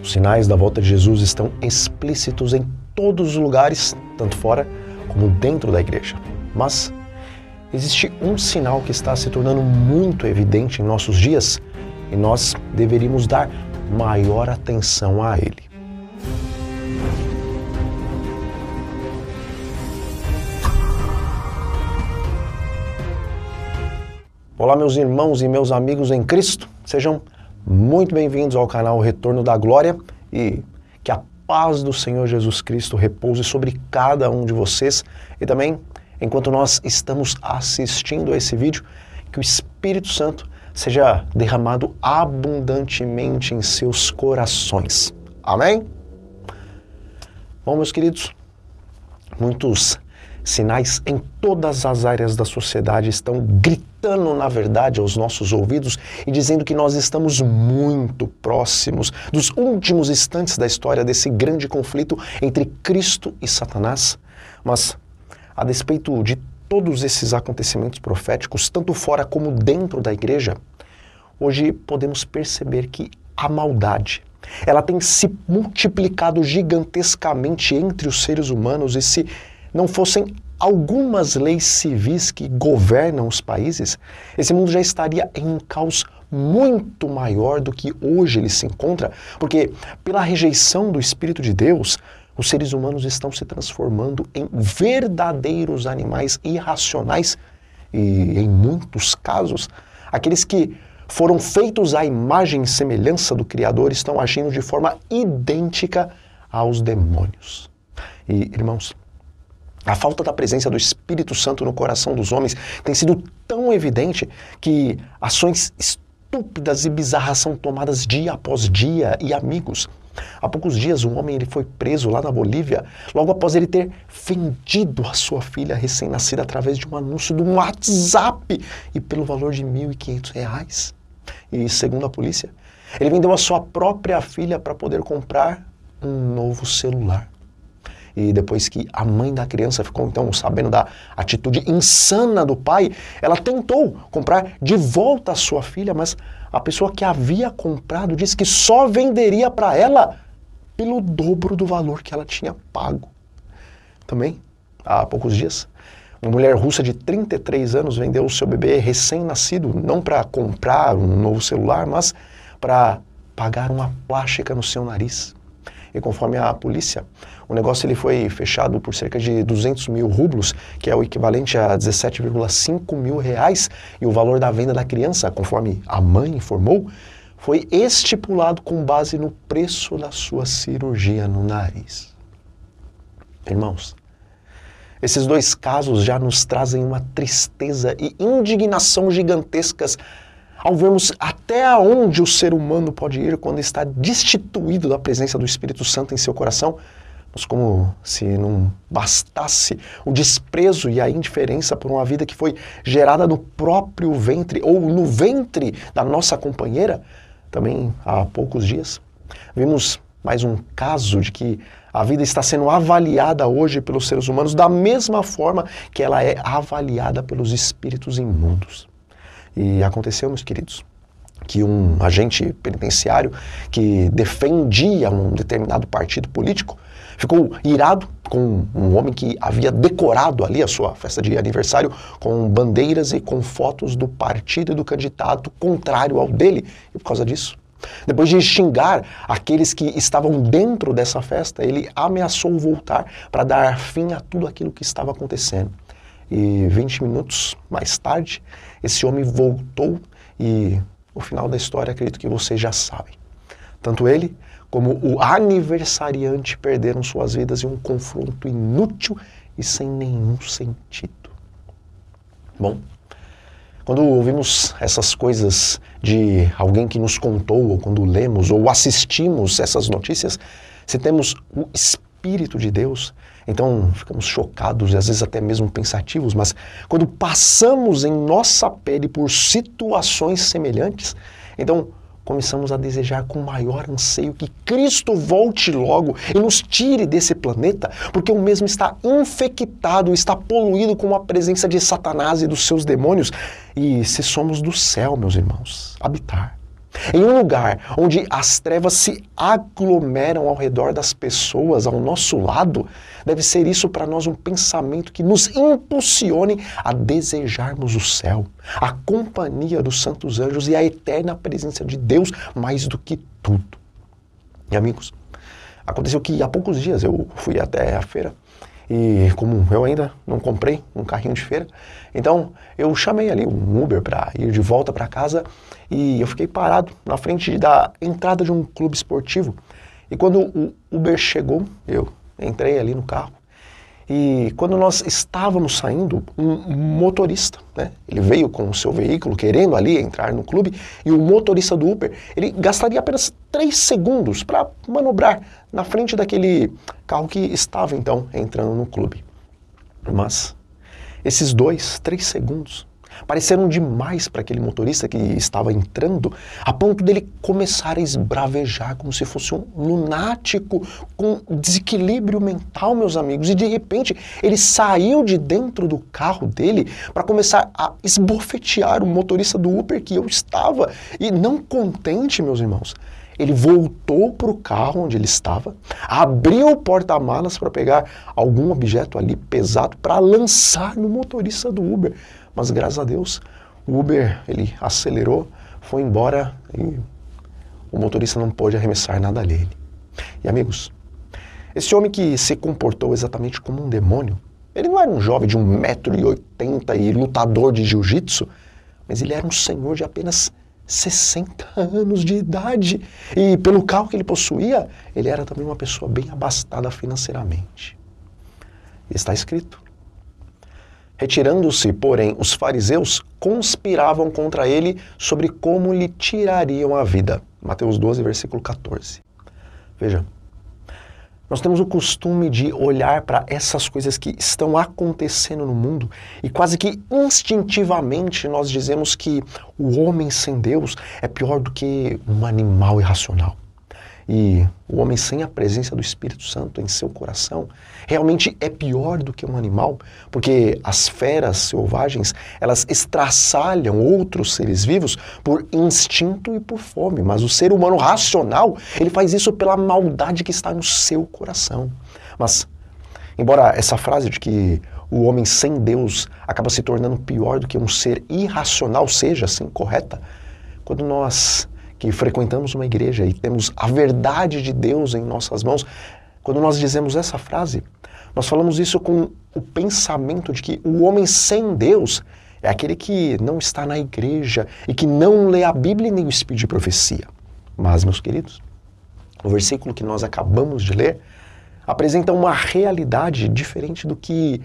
Os sinais da volta de Jesus estão explícitos em todos os lugares, tanto fora como dentro da igreja. Mas existe um sinal que está se tornando muito evidente em nossos dias e nós deveríamos dar maior atenção a ele. Olá, meus irmãos e meus amigos em Cristo, sejam muito bem-vindos ao canal Retorno da Glória e que a paz do Senhor Jesus Cristo repouse sobre cada um de vocês e também, enquanto nós estamos assistindo a esse vídeo, que o Espírito Santo seja derramado abundantemente em seus corações. Amém? Bom, meus queridos, muitos sinais em todas as áreas da sociedade estão gritando, na verdade, aos nossos ouvidos e dizendo que nós estamos muito próximos dos últimos instantes da história desse grande conflito entre Cristo e Satanás. Mas, a despeito de todos esses acontecimentos proféticos, tanto fora como dentro da igreja, hoje podemos perceber que a maldade, ela tem se multiplicado gigantescamente entre os seres humanos e se não fossem algumas leis civis que governam os países, esse mundo já estaria em um caos muito maior do que hoje ele se encontra, porque pela rejeição do Espírito de Deus, os seres humanos estão se transformando em verdadeiros animais irracionais e, em muitos casos, aqueles que foram feitos à imagem e semelhança do Criador estão agindo de forma idêntica aos demônios. E, irmãos, a falta da presença do Espírito Santo no coração dos homens tem sido tão evidente que ações estúpidas e bizarras são tomadas dia após dia. E amigos, há poucos dias um homem ele foi preso lá na Bolívia, logo após ele ter vendido a sua filha recém-nascida através de um anúncio do WhatsApp e pelo valor de R$ 1.500. E segundo a polícia, ele vendeu a sua própria filha para poder comprar um novo celular. E depois que a mãe da criança ficou, então, sabendo da atitude insana do pai, ela tentou comprar de volta a sua filha, mas a pessoa que havia comprado disse que só venderia para ela pelo dobro do valor que ela tinha pago. Também, há poucos dias, uma mulher russa de 33 anos vendeu o seu bebê recém-nascido, não para comprar um novo celular, mas para pagar uma plástica no seu nariz. E conforme a polícia, o negócio ele foi fechado por cerca de 200 mil rublos, que é o equivalente a 17,5 mil reais, e o valor da venda da criança, conforme a mãe informou, foi estipulado com base no preço da sua cirurgia no nariz. Irmãos, esses dois casos já nos trazem uma tristeza e indignação gigantescas ao vermos até onde o ser humano pode ir quando está destituído da presença do Espírito Santo em seu coração, mas como se não bastasse o desprezo e a indiferença por uma vida que foi gerada no próprio ventre ou no ventre da nossa companheira, também há poucos dias vimos mais um caso de que a vida está sendo avaliada hoje pelos seres humanos da mesma forma que ela é avaliada pelos espíritos imundos. E aconteceu, meus queridos, que um agente penitenciário que defendia um determinado partido político ficou irado com um homem que havia decorado ali a sua festa de aniversário com bandeiras e com fotos do partido e do candidato contrário ao dele. E por causa disso, depois de xingar aqueles que estavam dentro dessa festa, ele ameaçou voltar para dar fim a tudo aquilo que estava acontecendo. E 20 minutos mais tarde, esse homem voltou e o final da história acredito que vocês já sabem. Tanto ele como o aniversariante perderam suas vidas em um confronto inútil e sem nenhum sentido. Bom, quando ouvimos essas coisas de alguém que nos contou, ou quando lemos ou assistimos essas notícias, se temos o Espírito de Deus, então ficamos chocados e às vezes até mesmo pensativos, mas quando passamos em nossa pele por situações semelhantes, então começamos a desejar com maior anseio que Cristo volte logo e nos tire desse planeta, porque o mesmo está infectado, está poluído com a presença de Satanás e dos seus demônios. E se somos do céu, meus irmãos, habitar, Em um lugar onde as trevas se aglomeram ao redor das pessoas, ao nosso lado, deve ser isso para nós um pensamento que nos impulsione a desejarmos o céu, a companhia dos santos anjos e a eterna presença de Deus mais do que tudo. E amigos, aconteceu que há poucos dias eu fui até a feira e como eu ainda não comprei um carrinho de feira, então eu chamei ali um Uber para ir de volta para casa e eu fiquei parado na frente da entrada de um clube esportivo. E quando o Uber chegou, eu entrei ali no carro e quando nós estávamos saindo, um motorista, né, ele veio com o seu veículo querendo ali entrar no clube e o motorista do Uber, ele gastaria apenas 3 segundos para manobrar na frente daquele carro que estava então entrando no clube. Mas esses 2, 3 segundos pareceram demais para aquele motorista que estava entrando, a ponto dele começar a esbravejar como se fosse um lunático com desequilíbrio mental, meus amigos. E de repente ele saiu de dentro do carro dele para começar a esbofetear o motorista do Uber que eu estava. E não contente, meus irmãos, ele voltou para o carro onde ele estava, abriu o porta-malas para pegar algum objeto ali pesado para lançar no motorista do Uber. Mas graças a Deus, o Uber, ele acelerou, foi embora e o motorista não pôde arremessar nada nele. E amigos, esse homem que se comportou exatamente como um demônio, ele não era um jovem de 1,80 m e lutador de jiu-jitsu, mas ele era um senhor de apenas 60 anos de idade. E pelo carro que ele possuía, ele era também uma pessoa bem abastada financeiramente. E está escrito: retirando-se, porém, os fariseus conspiravam contra ele sobre como lhe tirariam a vida. Mateus 12, versículo 14. Veja, nós temos o costume de olhar para essas coisas que estão acontecendo no mundo e quase que instintivamente nós dizemos que o homem sem Deus é pior do que um animal irracional. E o homem sem a presença do Espírito Santo em seu coração realmente é pior do que um animal, porque as feras selvagens, elas estraçalham outros seres vivos por instinto e por fome, mas o ser humano racional, ele faz isso pela maldade que está no seu coração. Mas, embora essa frase de que o homem sem Deus acaba se tornando pior do que um ser irracional seja assim correta, quando nós que frequentamos uma igreja e temos a verdade de Deus em nossas mãos, quando nós dizemos essa frase, nós falamos isso com o pensamento de que o homem sem Deus é aquele que não está na igreja e que não lê a Bíblia nem o Espírito de profecia. Mas, meus queridos, o versículo que nós acabamos de ler apresenta uma realidade diferente do que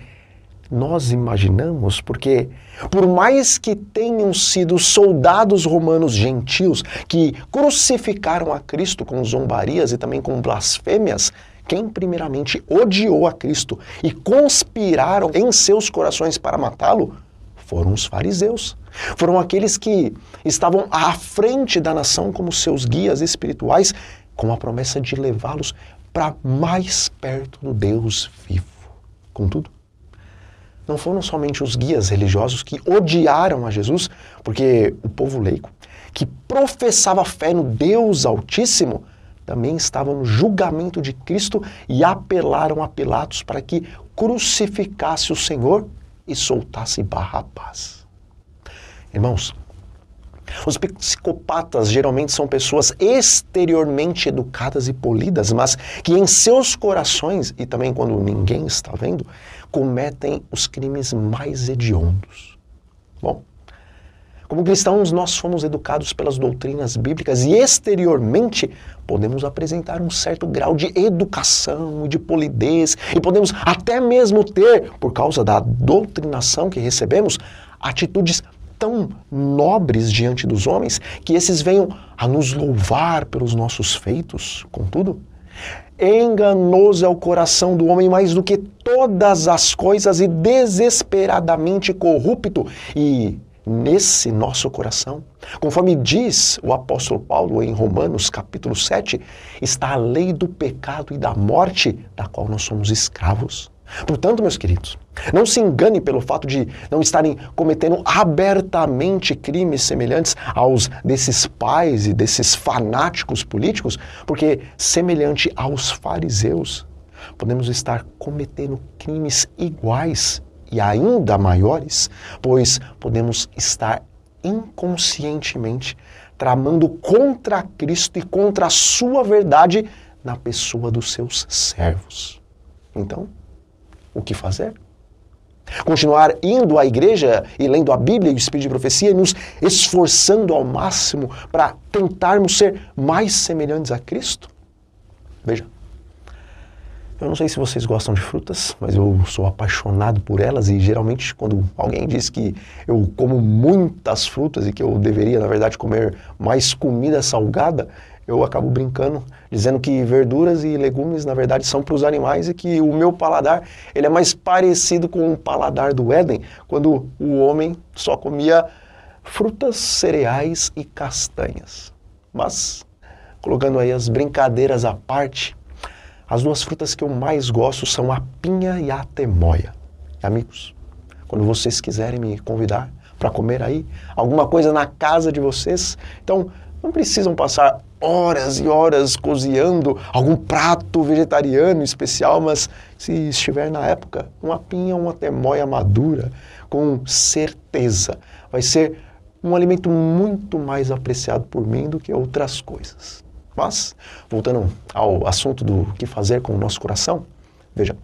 nós imaginamos, porque por mais que tenham sido soldados romanos gentios que crucificaram a Cristo com zombarias e também com blasfêmias, quem primeiramente odiou a Cristo e conspiraram em seus corações para matá-lo foram os fariseus. Foram aqueles que estavam à frente da nação como seus guias espirituais, com a promessa de levá-los para mais perto do Deus vivo. Contudo, não foram somente os guias religiosos que odiaram a Jesus, porque o povo leigo, que professava fé no Deus Altíssimo, também estava no julgamento de Cristo e apelaram a Pilatos para que crucificasse o Senhor e soltasse Barrabás. Irmãos, os psicopatas geralmente são pessoas exteriormente educadas e polidas, mas que em seus corações, e também quando ninguém está vendo, cometem os crimes mais hediondos. Bom, como cristãos nós fomos educados pelas doutrinas bíblicas e exteriormente podemos apresentar um certo grau de educação e de polidez e podemos até mesmo ter, por causa da doutrinação que recebemos, atitudes tão nobres diante dos homens que esses venham a nos louvar pelos nossos feitos. Contudo, enganoso é o coração do homem mais do que todas as coisas e desesperadamente corrupto. E nesse nosso coração, conforme diz o apóstolo Paulo em Romanos capítulo 7, está a lei do pecado e da morte, da qual nós somos escravos. Portanto, meus queridos, não se engane pelo fato de não estarem cometendo abertamente crimes semelhantes aos desses pais e desses fanáticos políticos, porque, semelhante aos fariseus, podemos estar cometendo crimes iguais e ainda maiores, pois podemos estar inconscientemente tramando contra Cristo e contra a sua verdade na pessoa dos seus servos. Então, o que fazer? Continuar indo à igreja e lendo a Bíblia e o Espírito de Profecia e nos esforçando ao máximo para tentarmos ser mais semelhantes a Cristo? Veja, eu não sei se vocês gostam de frutas, mas eu sou apaixonado por elas e geralmente quando alguém diz que eu como muitas frutas e que eu deveria, na verdade, comer mais comida salgada, eu acabo brincando, dizendo que verduras e legumes, na verdade, são para os animais e que o meu paladar ele é mais parecido com o paladar do Éden, quando o homem só comia frutas, cereais e castanhas. Mas, colocando aí as brincadeiras à parte, as duas frutas que eu mais gosto são a pinha e a temoia. Amigos, quando vocês quiserem me convidar para comer aí alguma coisa na casa de vocês, então não precisam passar horas e horas cozinhando algum prato vegetariano especial, mas se estiver na época, uma pinha, uma temoia madura, com certeza vai ser um alimento muito mais apreciado por mim do que outras coisas. Mas, voltando ao assunto do que fazer com o nosso coração, veja,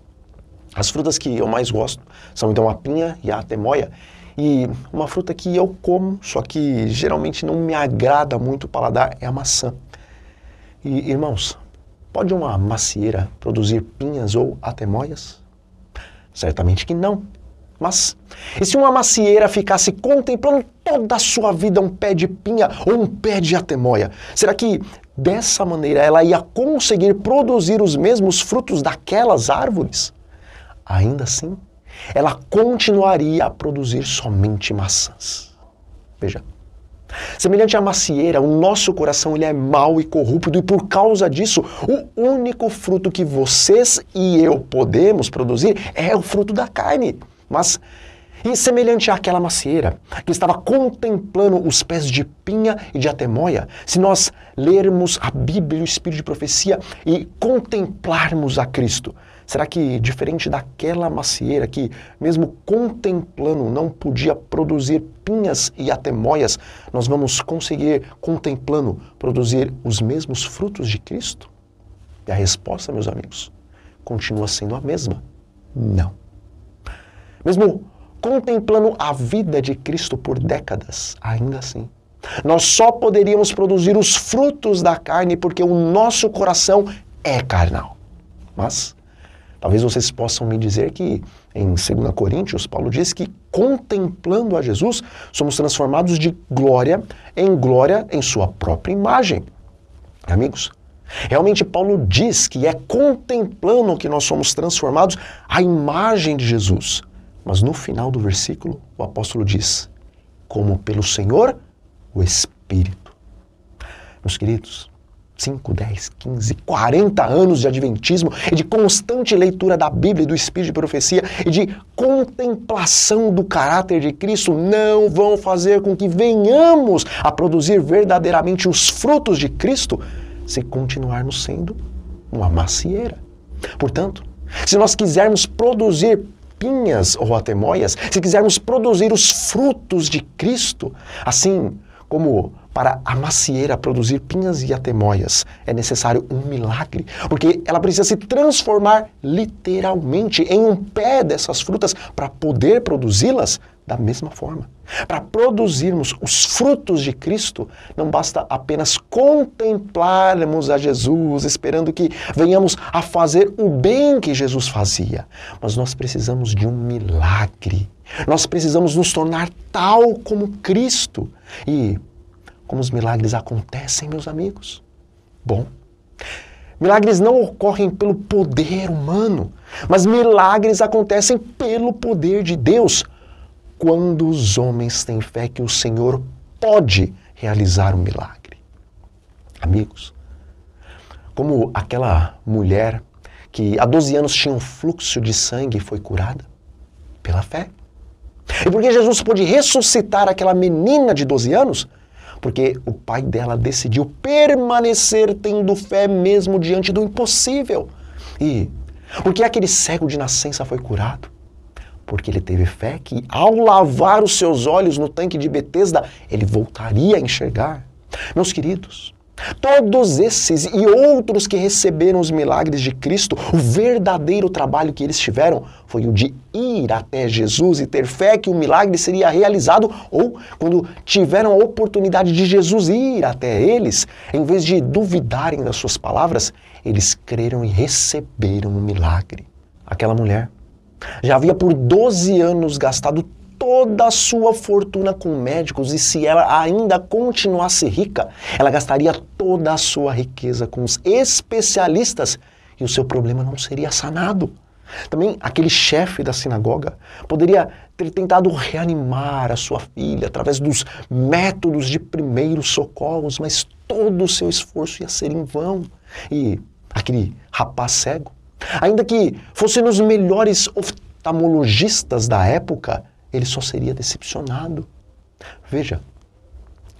as frutas que eu mais gosto são então a pinha e a temoia. E uma fruta que eu como, só que geralmente não me agrada muito o paladar, é a maçã. E, irmãos, pode uma macieira produzir pinhas ou atemoias? Certamente que não. Mas, e se uma macieira ficasse contemplando toda a sua vida um pé de pinha ou um pé de atemoia, será que dessa maneira ela ia conseguir produzir os mesmos frutos daquelas árvores? Ainda assim, ela continuaria a produzir somente maçãs. Veja, semelhante à macieira, o nosso coração ele é mau e corrupto e por causa disso, o único fruto que vocês e eu podemos produzir é o fruto da carne. Mas, e semelhante àquela macieira que estava contemplando os pés de pinha e de atemoia, se nós lermos a Bíblia e o Espírito de Profecia e contemplarmos a Cristo, será que, diferente daquela macieira que, mesmo contemplando, não podia produzir pinhas e atemoias, nós vamos conseguir, contemplando, produzir os mesmos frutos de Cristo? E a resposta, meus amigos, continua sendo a mesma: não. Mesmo contemplando a vida de Cristo por décadas, ainda assim, nós só poderíamos produzir os frutos da carne porque o nosso coração é carnal. Mas talvez vocês possam me dizer que em 2 Coríntios, Paulo diz que contemplando a Jesus, somos transformados de glória em sua própria imagem. Amigos, realmente Paulo diz que é contemplando que nós somos transformados à imagem de Jesus. Mas no final do versículo, o apóstolo diz, como pelo Senhor, o Espírito. Meus queridos, 5, 10, 15, 40 anos de adventismo e de constante leitura da Bíblia e do Espírito de Profecia e de contemplação do caráter de Cristo não vão fazer com que venhamos a produzir verdadeiramente os frutos de Cristo se continuarmos sendo uma macieira. Portanto, se nós quisermos produzir pinhas ou atemoias, se quisermos produzir os frutos de Cristo, assim como para a macieira produzir pinhas e atemoias, é necessário um milagre, porque ela precisa se transformar literalmente em um pé dessas frutas para poder produzi-las da mesma forma. Para produzirmos os frutos de Cristo, não basta apenas contemplarmos a Jesus, esperando que venhamos a fazer o bem que Jesus fazia, mas nós precisamos de um milagre. Nós precisamos nos tornar tal como Cristo. E como os milagres acontecem, meus amigos? Bom, milagres não ocorrem pelo poder humano, mas milagres acontecem pelo poder de Deus, quando os homens têm fé que o Senhor pode realizar um milagre. Amigos, como aquela mulher que há 12 anos tinha um fluxo de sangue, foi curada? Pela fé. E por que Jesus pôde ressuscitar aquela menina de 12 anos? Porque o pai dela decidiu permanecer tendo fé mesmo diante do impossível. E por que aquele cego de nascença foi curado? Porque ele teve fé que, ao lavar os seus olhos no tanque de Betesda, ele voltaria a enxergar. Meus queridos, todos esses e outros que receberam os milagres de Cristo, o verdadeiro trabalho que eles tiveram foi o de ir até Jesus e ter fé que o milagre seria realizado, ou quando tiveram a oportunidade de Jesus ir até eles, em vez de duvidarem das suas palavras, eles creram e receberam o milagre. Aquela mulher já havia por 12 anos gastado toda a sua fortuna com médicos, e se ela ainda continuasse rica, ela gastaria toda a sua riqueza com os especialistas e o seu problema não seria sanado. Também aquele chefe da sinagoga poderia ter tentado reanimar a sua filha através dos métodos de primeiros socorros, mas todo o seu esforço ia ser em vão. E aquele rapaz cego, ainda que fosse nos melhores oftalmologistas da época, ele só seria decepcionado. Veja,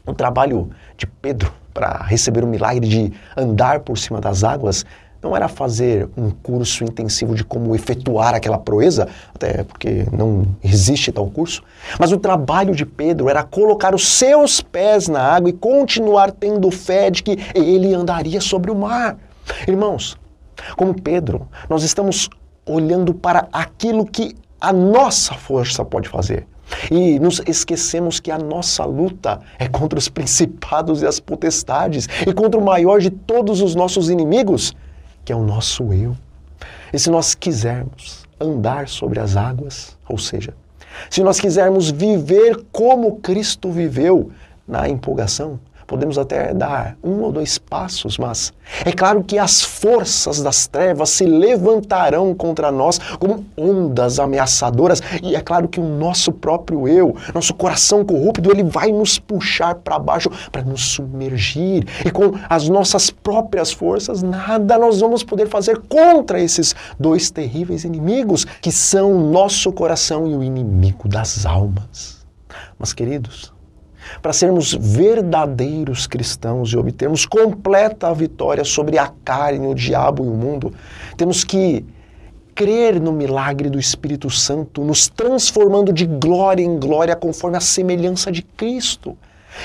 o trabalho de Pedro para receber o milagre de andar por cima das águas não era fazer um curso intensivo de como efetuar aquela proeza, até porque não existe tal curso, mas o trabalho de Pedro era colocar os seus pés na água e continuar tendo fé de que ele andaria sobre o mar. Irmãos, como Pedro, nós estamos olhando para aquilo que a nossa força pode fazer. E nos esquecemos que a nossa luta é contra os principados e as potestades e contra o maior de todos os nossos inimigos, que é o nosso eu. E se nós quisermos andar sobre as águas, ou seja, se nós quisermos viver como Cristo viveu na empolgação, podemos até dar 1 ou 2 passos, mas é claro que as forças das trevas se levantarão contra nós como ondas ameaçadoras, e é claro que o nosso próprio eu, nosso coração corrupto, ele vai nos puxar para baixo para nos submergir, e com as nossas próprias forças nada nós vamos poder fazer contra esses 2 terríveis inimigos que são o nosso coração e o inimigo das almas. Mas queridos, para sermos verdadeiros cristãos e obtermos completa vitória sobre a carne, o diabo e o mundo, temos que crer no milagre do Espírito Santo, nos transformando de glória em glória conforme a semelhança de Cristo.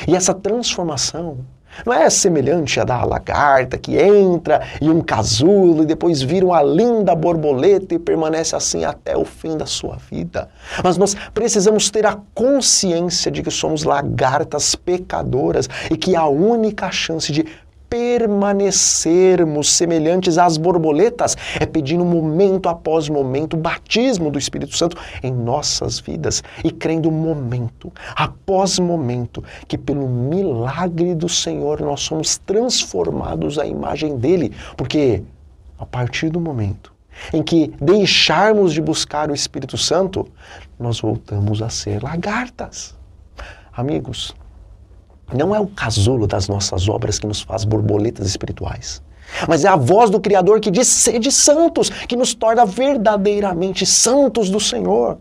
E essa transformação não é semelhante à da lagarta que entra em um casulo e depois vira uma linda borboleta e permanece assim até o fim da sua vida. Mas nós precisamos ter a consciência de que somos lagartas pecadoras e que a única chance de permanecermos semelhantes às borboletas é pedindo momento após momento o batismo do Espírito Santo em nossas vidas e crendo momento após momento que pelo milagre do Senhor nós somos transformados à imagem dele, porque a partir do momento em que deixarmos de buscar o Espírito Santo, nós voltamos a ser lagartas. Amigos, não é o casulo das nossas obras que nos faz borboletas espirituais, mas é a voz do Criador que diz: sede santos, que nos torna verdadeiramente santos do Senhor.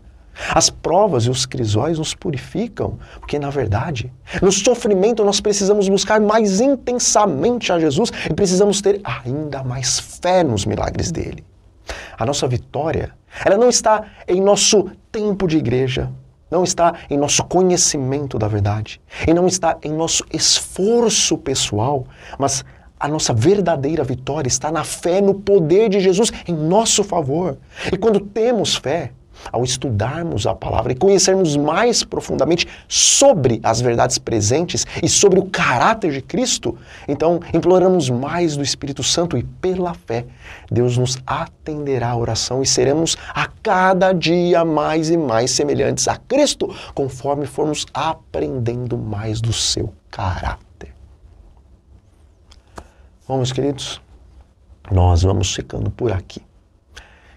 As provas e os crisóis nos purificam, porque na verdade, no sofrimento nós precisamos buscar mais intensamente a Jesus e precisamos ter ainda mais fé nos milagres dele. A nossa vitória, ela não está em nosso tempo de igreja, não está em nosso conhecimento da verdade, e não está em nosso esforço pessoal, mas a nossa verdadeira vitória está na fé no poder de Jesus em nosso favor. E quando temos fé, ao estudarmos a palavra e conhecermos mais profundamente sobre as verdades presentes e sobre o caráter de Cristo, então imploramos mais do Espírito Santo e pela fé Deus nos atenderá a oração e seremos a cada dia mais e mais semelhantes a Cristo, conforme formos aprendendo mais do seu caráter. Bom, meus queridos, nós vamos ficando por aqui.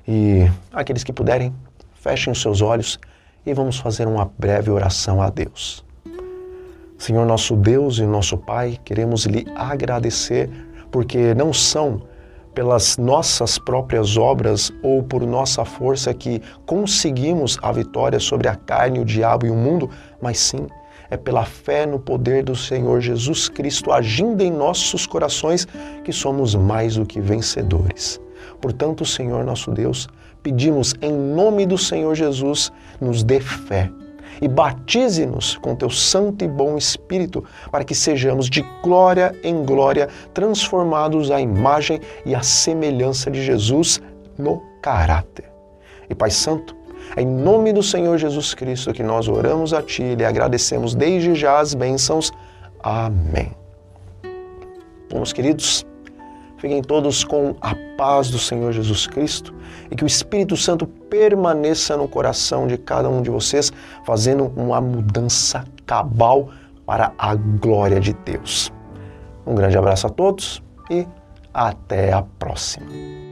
E aqueles que puderem, fechem os seus olhos e vamos fazer uma breve oração a Deus. Senhor nosso Deus e nosso Pai, queremos lhe agradecer porque não são pelas nossas próprias obras ou por nossa força que conseguimos a vitória sobre a carne, o diabo e o mundo, mas sim é pela fé no poder do Senhor Jesus Cristo agindo em nossos corações que somos mais do que vencedores. Portanto, Senhor nosso Deus, pedimos em nome do Senhor Jesus, nos dê fé e batize-nos com teu santo e bom Espírito para que sejamos de glória em glória transformados à imagem e à semelhança de Jesus no caráter. E Pai Santo, é em nome do Senhor Jesus Cristo que nós oramos a Ti e lhe agradecemos desde já as bênçãos. Amém. Meus queridos, fiquem todos com a paz do Senhor Jesus Cristo e que o Espírito Santo permaneça no coração de cada um de vocês, fazendo uma mudança cabal para a glória de Deus. Um grande abraço a todos e até a próxima.